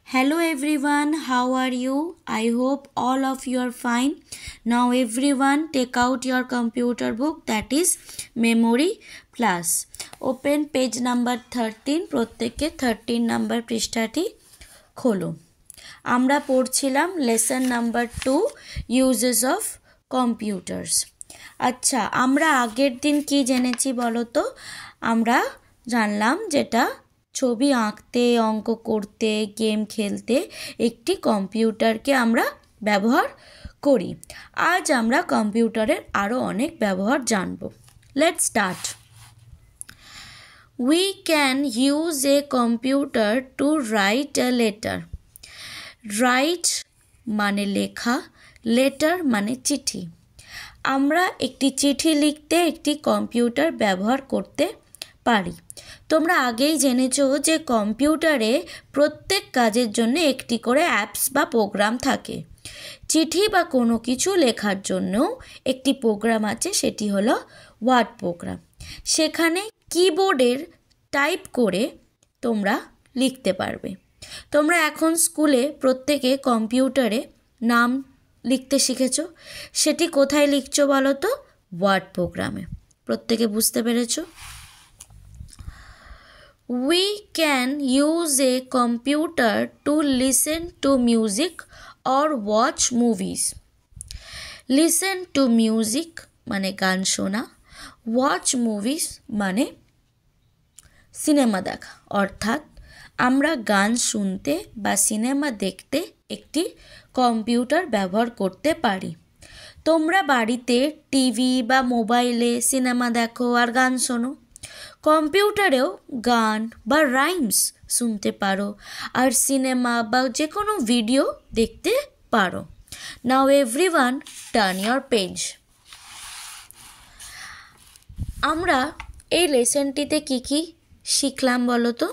Hello everyone, how are you? I hope all of you are fine. Now everyone take out your computer book, that is Memory Plus. Open page number 13, প্রত্যেকে 13 number পৃষ্ঠাটি খোলো। আমরা পড়ছিলাম lesson number 2 uses of computers. আচ্ছা, আমরা আগের দিন কি জেনেছি বলো তো? আমরা জানলাম যেটা ছবি আঁকতে, অঙ্ক করতে, গেম খেলতে একটি কম্পিউটারকে আমরা ব্যবহার করি। আজ আমরা কম্পিউটারের আরও অনেক ব্যবহার জানব। Let's start. We can use a computer to write a letter. Write মানে লেখা, letter মানে চিঠি। আমরা একটি চিঠি লিখতে একটি কম্পিউটার ব্যবহার করতে পারি। তোমরা আগেই জেনেছো যে কম্পিউটারে প্রত্যেক কাজের জন্য একটি করে অ্যাপস বা প্রোগ্রাম থাকে। চিঠি বা কোনো কিছু লেখার জন্যও একটি প্রোগ্রাম আছে, সেটি হলো ওয়ার্ড প্রোগ্রাম। সেখানে কিবোর্ডের টাইপ করে তোমরা লিখতে পারবে। তোমরা এখন স্কুলে প্রত্যেকে কম্পিউটারে নাম লিখতে শিখেছো। সেটি কোথায় লিখছো বলো তো? ওয়ার্ড প্রোগ্রামে। প্রত্যেকে বুঝতে পেরেছো? We can use a computer to listen to music or watch movies. Listen to music মানে গান শোনা, watch movies মানে সিনেমা দেখা। অর্থাৎ আমরা গান শুনতে বা সিনেমা দেখতে একটি কম্পিউটার ব্যবহার করতে পারি। তোমরা বাড়িতে টিভি বা মোবাইলে সিনেমা দেখো আর গান শোনো। কম্পিউটারেও গান বা রাইমস শুনতে পারো আর সিনেমা বা যে কোনো ভিডিও দেখতে পারো। নাও এভরিওয়ান টার্ন ইয়োর পেজ। আমরা এই লেসনটিতে কি কি শিখলাম বলো তো?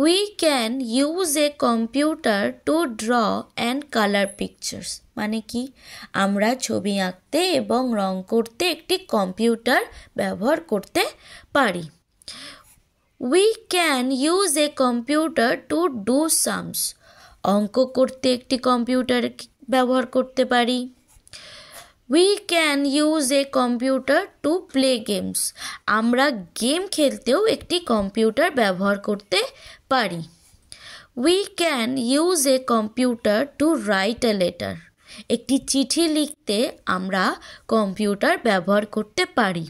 We can use a computer to draw and color pictures. মানে কি? আমরা ছবি আঁকতে এবং রং করতে একটি কম্পিউটার ব্যবহার করতে পারি। We can use a computer to do sums. অঙ্ক করতে একটি কম্পিউটার ব্যবহার করতে পারি। We can use a computer to play games. আমরা গেম খেলতেও একটি কম্পিউটার ব্যবহার করতে পারি। We can use a computer to write a letter. একটি চিঠি লিখতে আমরা কম্পিউটার ব্যবহার করতে পারি।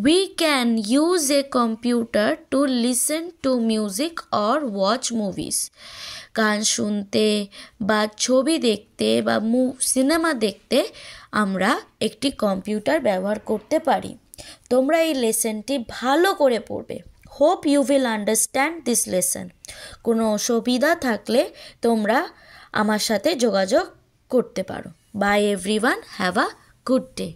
We can use a computer to listen to music or watch movies. গান শুনতে বা ছবি দেখতে বা সিনেমা দেখতে আমরা একটি কম্পিউটার ব্যবহার করতে পারি। তোমরা এই লেসনটি ভালো করে পড়বে। Hope you will understand this lesson. কোনো অসুবিধা থাকলে তোমরা আমার সাথে যোগাযোগ করতে পারো। Bye everyone, have a good day.